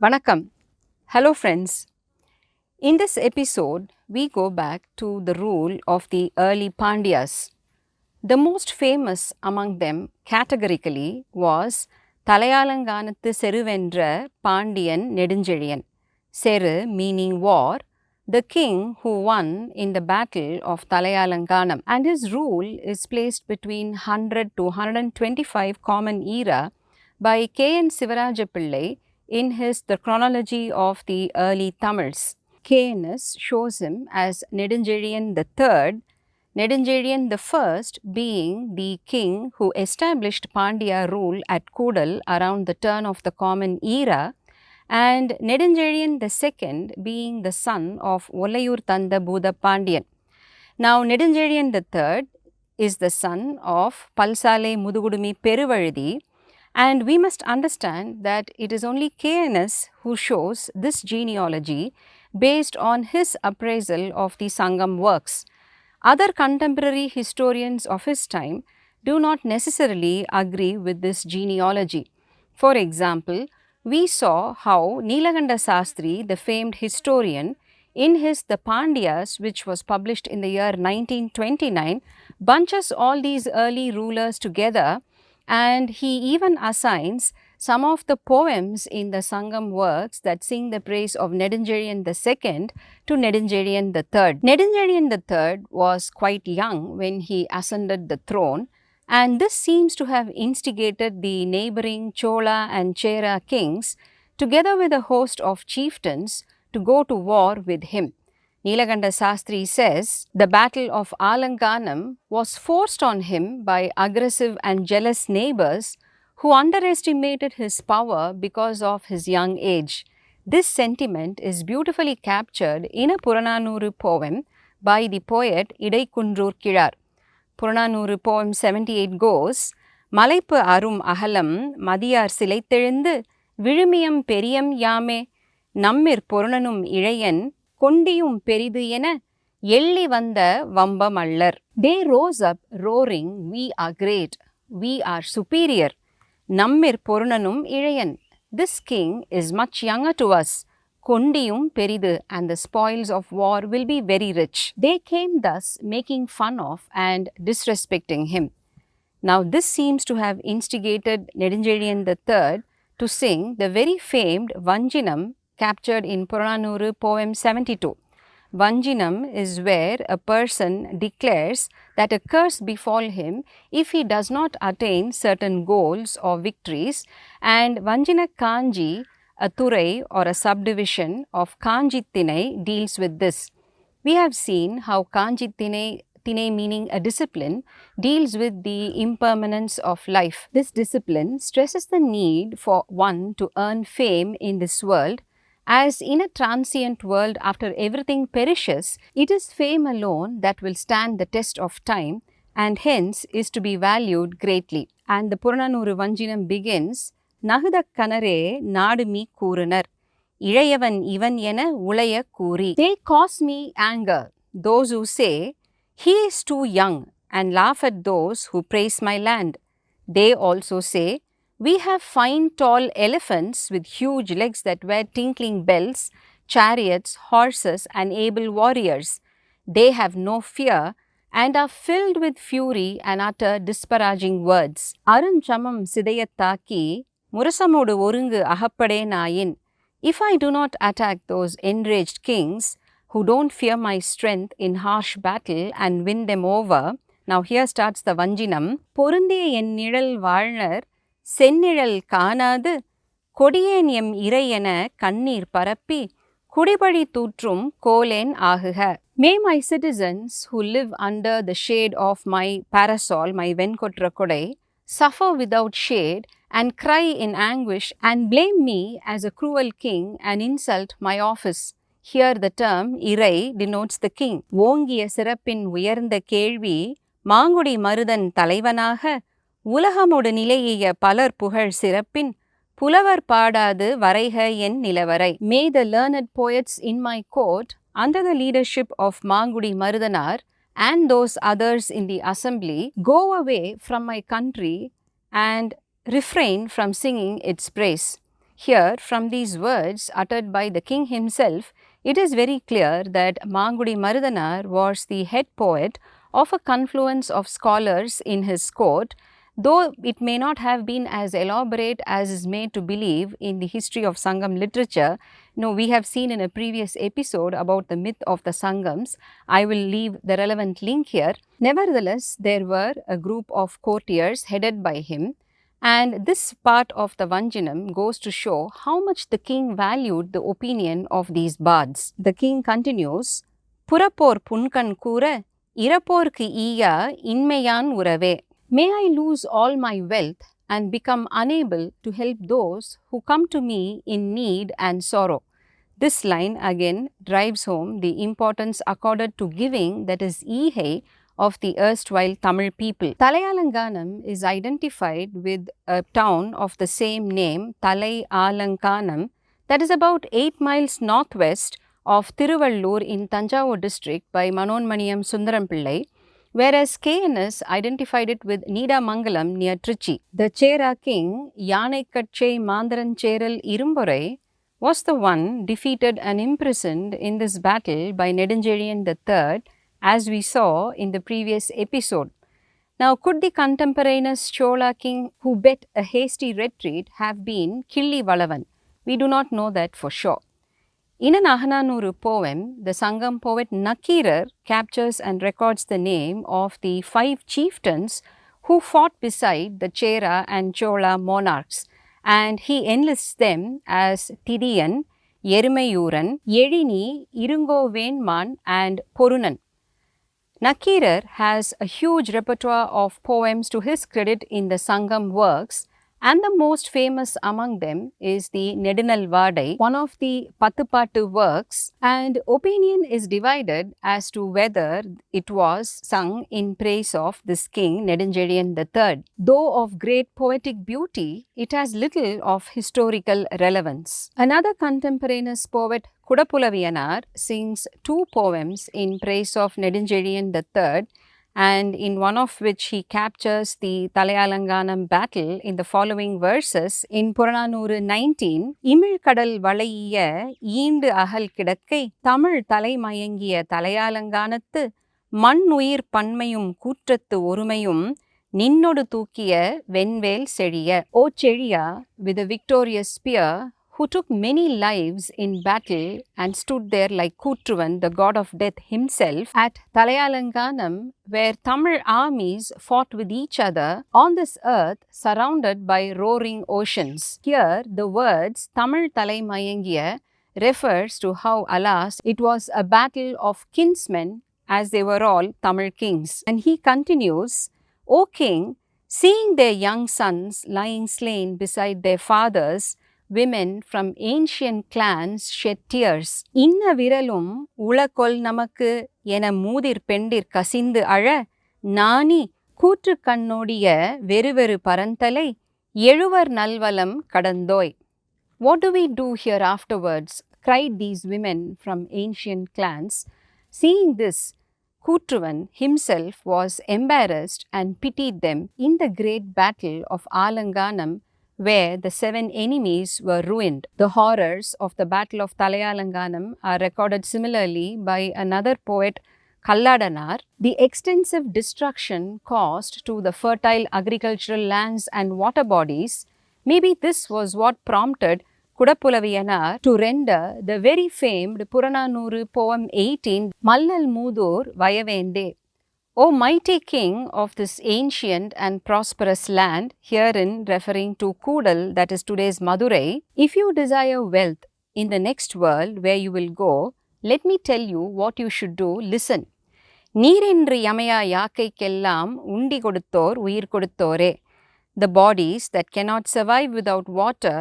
Vanakkam. Hello friends. In this episode, we go back to the rule of the early Pandyas. The most famous among them categorically was Thalaiyalanganathu Seruvendra Pandian Neduchezhian. Seru meaning war, the king who won in the battle of Thalaiyalanganam, and his rule is placed between 100 to 125 Common Era by K.N. Sivarajapillai in his The Chronology of the Early Tamils. K.N.S. shows him as Neduchezhian III, Neduchezhian I being the king who established Pandya rule at Kudal around the turn of the Common Era, and Neduchezhian II being the son of Ollayur Tanda Bhuda Pandian. Now, Neduchezhian III is the son of Palsale Mudugudumi Peruvazhi, and we must understand that it is only K.N.S. who shows this genealogy based on his appraisal of the Sangam works. Other contemporary historians of his time do not necessarily agree with this genealogy. For example, we saw how Neelakanta Sastri, the famed historian, in his The Pandyas, which was published in the year 1929, bunches all these early rulers together, and he even assigns some of the poems in the Sangam works that sing the praise of Neduchezhian II to Neduchezhian III. Neduchezhian III was quite young when he ascended the throne, and this seems to have instigated the neighboring Chola and Cheras kings, together with a host of chieftains, to go to war with him. Neelakanta Sastri says the battle of Alanganam was forced on him by aggressive and jealous neighbors who underestimated his power because of his young age. This sentiment is beautifully captured in a Purananuru poem by the poet Idaikundur Kirar. Purananuru poem 78 goes, Malaippu arum ahalam madiyar silaithezhundu vilumiyam periyam yame nammir porunanum ilayan Kondiyum peridu ena elli vanda vambamallar. They rose up roaring, we are great, we are superior. Nammir porunanum ilayan. This king is much younger to us. Kondiyum peridu, and the spoils of war will be very rich. They came thus making fun of and disrespecting him. Now this seems to have instigated Neduchezhian III to sing the very famed Vanjinam captured in Purananuru poem 72. Vanjinam is where a person declares that a curse befall him if he does not attain certain goals or victories, and Vanjina Kanji, a Thurai or a subdivision of Kanjithinai, deals with this. We have seen how Kanjithinai, meaning a discipline, deals with the impermanence of life. This discipline stresses the need for one to earn fame in this world, as in a transient world after everything perishes, it is fame alone that will stand the test of time and hence is to be valued greatly. And the Purananuru Vanjinam begins, Nahuda Kanare Nadumi Kurunar, Ilayavan Ivan Yena Ulaya Kuri. They cause me anger, those who say, he is too young, and laugh at those who praise my land. They also say, we have fine tall elephants with huge legs that wear tinkling bells, chariots, horses, and able warriors. They have no fear and are filled with fury and utter disparaging words. Arunchamam sidayattaki, murasamodu orungu ahappade nayin. If I do not attack those enraged kings who don't fear my strength in harsh battle and win them over, now here starts the Vanjinam. Porundiya en nidal வாழ்னர் செந்நிழல் காணாது கொடியேன் M இறையென கண்ணீர் பரப்பி குடிபழி தூற்றும் கோலேன் ஆகுக. May my citizens who live under the shade of my parasol, my venkotra kodai, suffer without shade and cry in anguish and blame me as a cruel king and insult my office. Here the term இறை denotes the king. ஓங்கிய சிறப்பின் உயர்ந்த கேள்வி மாங்குடி மருதன் தலைவனாக உலகமோடு நிலைய பலர் புகழ் சிறப்பின் புலவர் பாடாது வரைக என் நிலவரை. May the learned poets in my court, under the leadership of Mangudi Marudanar and those others in the assembly, go away from my country and refrain from singing its praise. Here, from these words uttered by the king himself, it is very clear that Mangudi Maruthanaar was the head poet of a confluence of scholars in his court, though it may not have been as elaborate as is made to believe in the history of Sangam literature. We have seen in a previous episode about the myth of the Sangams. I will leave the relevant link here. Nevertheless, there were a group of courtiers headed by him, and this part of the Vanjanam goes to show how much the king valued the opinion of these bards. The king continues, Purapor punkan kura, iraporku iya inmayan urave. May I lose all my wealth and become unable to help those who come to me in need and sorrow. This line again drives home the importance accorded to giving, that is ihai, of the erstwhile Tamil people. Thalaiyalanganam is identified with a town of the same name, Thalaiyalanganam, that is about 8 miles northwest of Tiruvallur in Tanjavur district by Manonmaniyam Sundaram Pillai, whereas KNS identified it with Neduchezhian near Trichy. The Chera king, Yanaikatchai Mandaran Cheral Irumborai, was the one defeated and imprisoned in this battle by Neduchezhian III, as we saw in the previous episode. Now, could the contemporaneous Chola king who bet a hasty retreat have been Killi Valavan? We do not know that for sure. In an Ahananuru poem, the Sangam poet Nakirar captures and records the name of the 5 chieftains who fought beside the Chera and Chola monarchs, and he enlists them as Tidiyan, Yerumayuran, Yelini, Irungovenman and Porunan. Nakirar has a huge repertoire of poems to his credit in the Sangam works, and the most famous among them is the Nedinal Vadai, one of the Pathupattu works, and opinion is divided as to whether it was sung in praise of this king Neduchezhian III. Though of great poetic beauty, it has little of historical relevance. Another contemporaneous poet, Kudapulaviyanar, sings 2 poems in praise of Neduchezhian III, and in one of which he captures the Thalaiyalanganam battle in the following verses. In Purananuru 19, Imil kadal valaiya ஈண்டு அகல் கிடக்கை Tamil தலைமயங்கிய Thalaiyalanganathu மண்ணுயிர் பன்மையும் கூற்றத்து ஒருமையும் நின்னொடு தூக்கிய வெண்வேல் செழிய. O Cheria, with a victorious spear, who took many lives in battle and stood there like Kutruvan, the god of death himself, at Thalaiyalanganam, where Tamil armies fought with each other on this earth surrounded by roaring oceans. Here, the words Tamil Thalai Mayangiya refers to how, alas, it was a battle of kinsmen, as they were all Tamil kings. And he continues, O king, seeing their young sons lying slain beside their fathers, women from ancient clans shed tears. Inna viralum ulakol namakku ena moodir pendir kasindu ala, nani கூற்று கண்ணோடிய வெறுவெறு பரந்தலை எழுவர் நல்வலம் கடந்தோய். What do we do here afterwards? Cried these women from ancient clans. Seeing this, Kutruvan himself was embarrassed and pitied them in the great battle of Alanganam, where the 7 enemies were ruined. The horrors of the battle of Thalaiyalanganam are recorded similarly by another poet, Kalladanar. The extensive destruction caused to the fertile agricultural lands and water bodies, maybe this was what prompted Kudapulaviyanar to render the very famed Purananuru poem 18, Mallal Moodur Vayavende. O mighty king of this ancient and prosperous land, herein referring to Kudal, that is today's Madurai, if you desire wealth in the next world where you will go, let me tell you what you should do. Listen. நீரென்று யமயா யாக்கைக்கெல்லாம் உண்டி கொடுத்தோர் உயிர் கொடுத்தோரே. The bodies that cannot survive without water,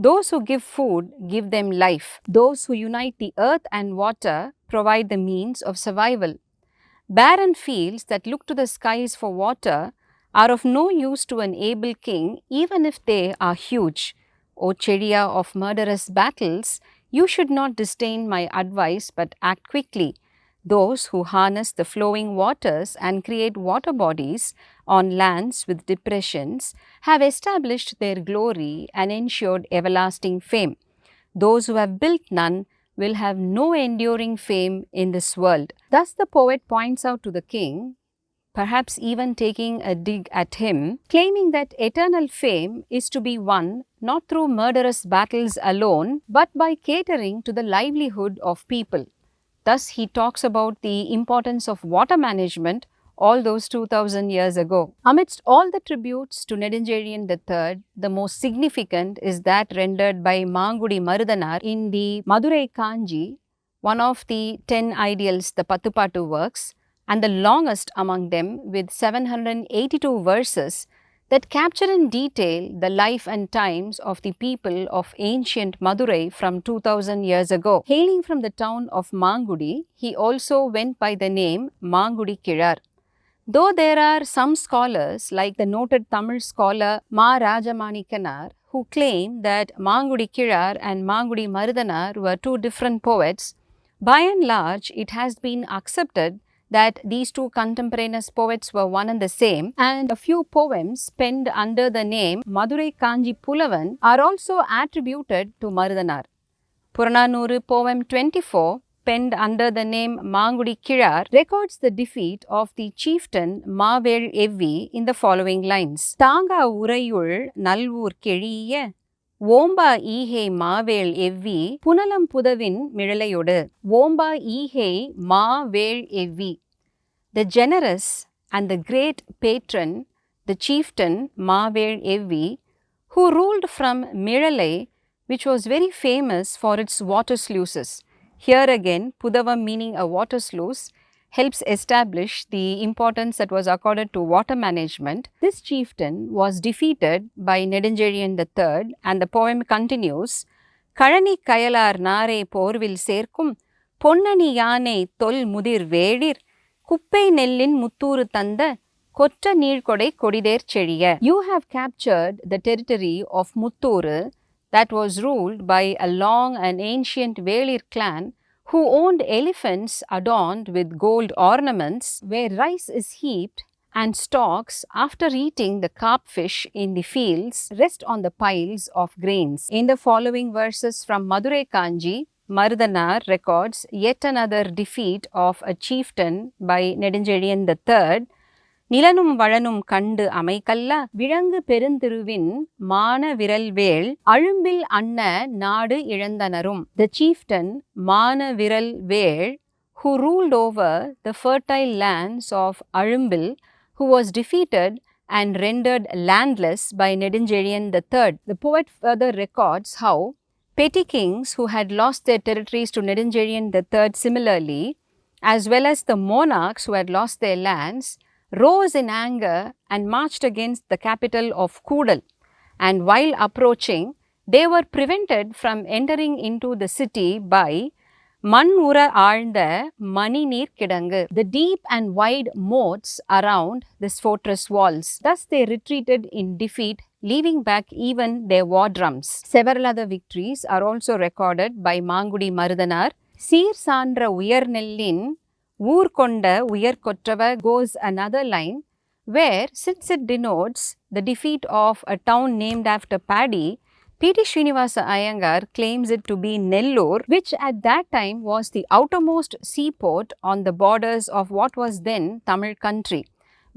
those who give food give them life. Those who unite the earth and water provide the means of survival. Barren fields that look to the skies for water are of no use to an able king, even if they are huge. O Cheria of murderous battles, you should not disdain my advice but act quickly. Those who harness the flowing waters and create water bodies on lands with depressions have established their glory and ensured everlasting fame. Those who have built none will have no enduring fame in this world. Thus the poet points out to the king, perhaps even taking a dig at him, claiming that eternal fame is to be won not through murderous battles alone, but by catering to the livelihood of people. Thus, he talks about the importance of water management all those 2000 years ago. Amidst all the tributes to Neduchezhian III, the most significant is that rendered by Mangudi Maruthanar in the Madurai Kanji, one of the 10 ideals, the Pathupattu works, and the longest among them with 782 verses that capture in detail the life and times of the people of ancient Madurai from 2000 years ago. Hailing from the town of Mangudi, he also went by the name Mangudi Kirar. Though there are some scholars like the noted Tamil scholar Ma Rajamanikkanar who claim that Mangudi Kirar and Mangudi Maruthanar were two different poets, by and large it has been accepted that these two contemporaneous poets were one and the same, and a few poems penned under the name Madurai Kanji Pulavan are also attributed to Maruthanar. Purananuru poem 24, penned under the name Mangudi Kirar, records the defeat of the chieftain Mavel Evvi in the following lines. Tanga urayul nalvur keliya Womba Ihe Mavel Evvi Punalam Pudavin Miralayode. Womba Ihe Mavel Evvi. The generous and the great patron, the chieftain Mavel Evvi, who ruled from Miralai, which was very famous for its water sluices. Here again, Pudavam meaning a water sluice helps establish the importance that was accorded to water management. This chieftain was defeated by Neduchezhian III, and the poem continues, Kalani Kayalar Nare Porvil Serkum, Ponnani Yane Tol Mudir Vedir, Kuppei Nellin Mutturu Tanda, Kotta Neelkodai Kodider Chediya. You have captured the territory of Mutturu that was ruled by a long and ancient Velir clan who owned elephants adorned with gold ornaments, where rice is heaped and stalks, after eating the carp fish in the fields, rest on the piles of grains. In the following verses from Madurai Kanji, Maruthanar records yet another defeat of a chieftain by Neduchezhian III. நிலனும் வளனும் கண்டு அமைக்கல்ல விலங்கு பெருந்திருவின் மான விரல்வேள் அழும்பில் அன்ன நாடு இழந்தனரும். The chieftain மான விரல்வேள், who ruled over the fertile lands of Azhumbil, who was defeated and rendered landless by Neduchezhian III. The poet further records how petty kings who had lost their territories to Neduchezhian III similarly, as well as the monarchs who had lost their lands, rose in anger and marched against the capital of Kudal, and while approaching, they were prevented from entering into the city by மண் உற ஆழ்ந்த மணிநீர் கிடங்கு, the deep and wide moats around this fortress walls. Thus they retreated in defeat, leaving back even their war drums. Several other victories are also recorded by Mangudi Maruthanar. சீர் சான்ற உயர்நெல்லின் ஊர் கொண்ட உயர்கொற்றவ goes another line, where since it denotes the defeat of a town named after paddy, P.T. Srinivasa Iyengar claims it to be Nellore, which at that time was the outermost seaport on the borders of what was then Tamil country,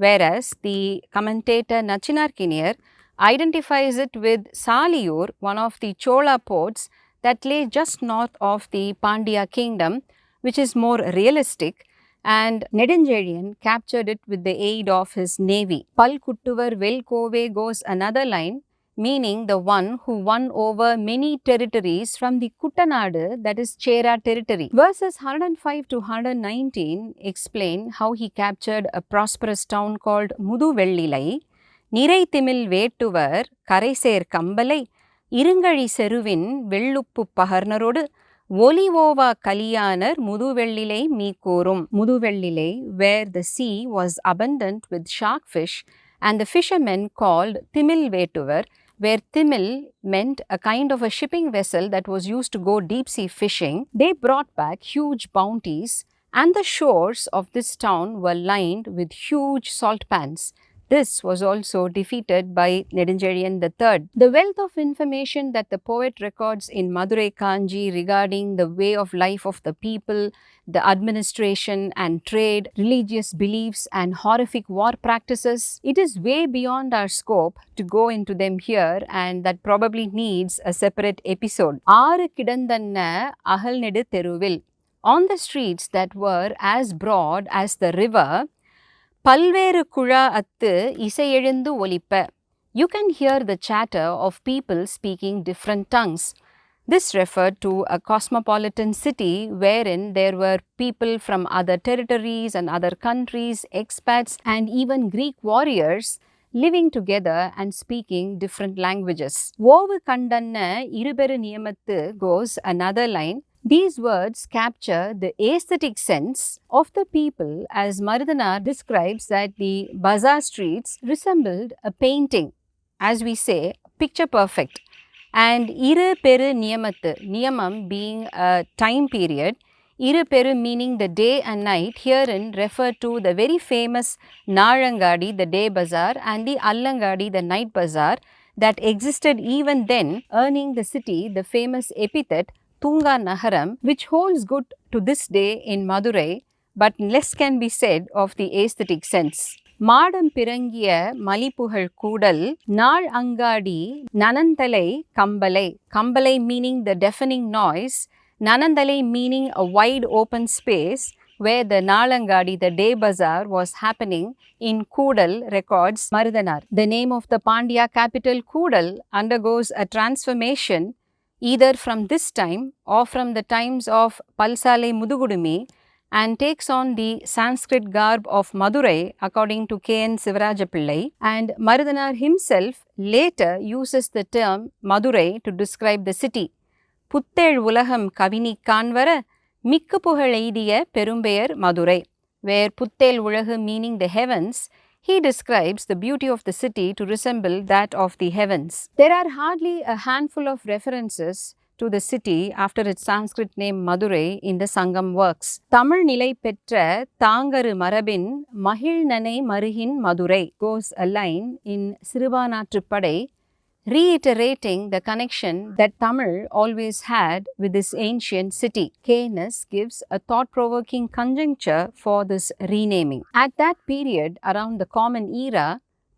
whereas the commentator Nachinarkiniyar identifies it with Saliyur, one of the Chola ports that lay just north of the Pandya kingdom, which is more realistic, and Neduchezhian captured it with the aid of his navy. Pal Kuttuvar Vel Kove goes another line, meaning the one who won over many territories from the Kuttanadu, that is Chera territory. Verses 105 to 119 explain how he captured a prosperous town called Muduvellilai, Nirai Timil Vetuvar, Karaisir Kambalai, Irungali Seruvin, Velluppu Paharnarodu, Volivova Kaliyanar Muduvellilai Meekorum. Muduvellilai, where the sea was abundant with shark fish, and the fishermen called Timil Vetuvar, where Timil meant a kind of a shipping vessel that was used to go deep sea fishing. They brought back huge bounties and the shores of this town were lined with huge salt pans. This was also defeated by Neduchezhian III. The wealth of information that the poet records in Madurai Kanji regarding the way of life of the people, the administration and trade, religious beliefs and horrific war practices, it is way beyond our scope to go into them here, and that probably needs a separate episode. Aaru kidandanna ahalnedu teruvil. On the streets that were as broad as the river, பல்வேறு குழா அத்து இசையெழுந்து ஒலிப்ப. You can hear the chatter of people speaking different tongues. This referred to a cosmopolitan city wherein there were people from other territories and other countries, expats and even Greek warriors living together and speaking different languages. Ovu kandanna iruberu niyamathu goes another line. These words capture the aesthetic sense of the people, as Marutham describes that the bazaar streets resembled a painting, as we say, picture perfect. And iru peru niyamathu, niyamam being a time period, iru peru meaning the day and night, herein refer to the very famous Nalangadi, the day bazaar, and the Allangadi, the night bazaar, that existed even then, earning the city the famous epithet Tunga Nagaram, which holds good to this day in Madurai, but less can be said of the aesthetic sense. மாடம் பிறங்கிய மலிப்புகழ் கூடல் நாள் அங்காடி நனந்தலை கம்பலை. Kambalai meaning the deafening noise, Nanandalai meaning a wide open space where the Nalangadi, the day bazaar, was happening in Koodal, records Marutham. The name of the Pandya capital Koodal undergoes a transformation either from this time or from the times of Palsalai Mudugudumi, and takes on the Sanskrit garb of Madurai according to K.N. Sivarajapillai, and Marutham himself later uses the term Madurai to describe the city. Puthel ulagam kavini kanvara mikku pugalaidiya perumbayar Madurai, where Puthel ulagam meaning the heavens, he describes the beauty of the city to resemble that of the heavens. There are hardly a handful of references to the city after its Sanskrit name Madurai in the Sangam works. Tamil nilai petra தாங்கரு மரபின் மகிழ்நனை மருகின் Madurai goes a line in Siruvanatrupadai, reiterating the connection that Tamil always had with this ancient city. K.N.S. gives a thought-provoking conjuncture for this renaming. At that period, around the Common Era,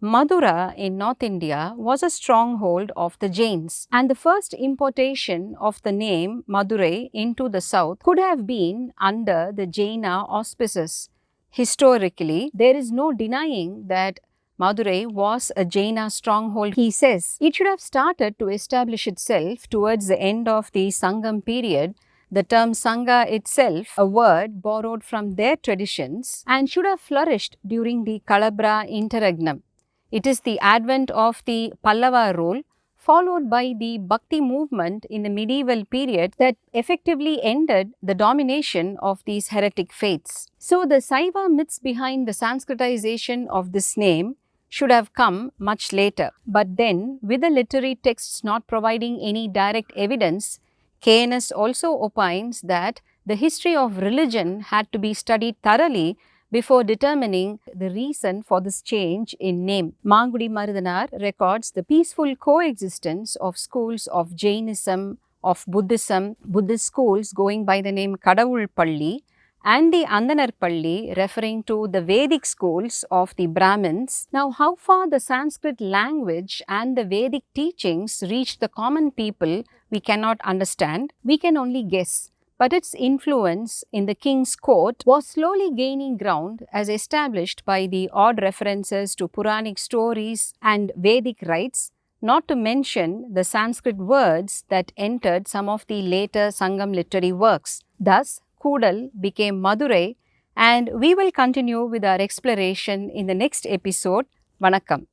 Madura in North India was a stronghold of the Jains, and the first importation of the name Madurai into the south could have been under the Jaina auspices. Historically, there is no denying that Madurai was a Jaina stronghold. He says it should have started to establish itself towards the end of the Sangam period. The term Sangha itself, a word borrowed from their traditions, and should have flourished during the Kalabra interregnum. It is the advent of the Pallava rule, followed by the Bhakti movement in the medieval period, that effectively ended the domination of these heretic faiths. So the Saiva myths behind the Sanskritization of this name should have come much later. But then, with the literary texts not providing any direct evidence, K.N.S. also opines that the history of religion had to be studied thoroughly before determining the reason for this change in name. Mangudi Marutham records the peaceful coexistence of schools of Jainism, of Buddhism, Buddhist schools going by the name Kadavul Palli, and the Andanar Palli, referring to the Vedic schools of the Brahmins. Now, how far the Sanskrit language and the Vedic teachings reached the common people, we cannot understand. We can only guess. But its influence in the king's court was slowly gaining ground as established by the odd references to Puranic stories and Vedic rites, not to mention the Sanskrit words that entered some of the later Sangam literary works. Thus, Koodal became Madurai, and we will continue with our exploration in the next episode. Vanakkam.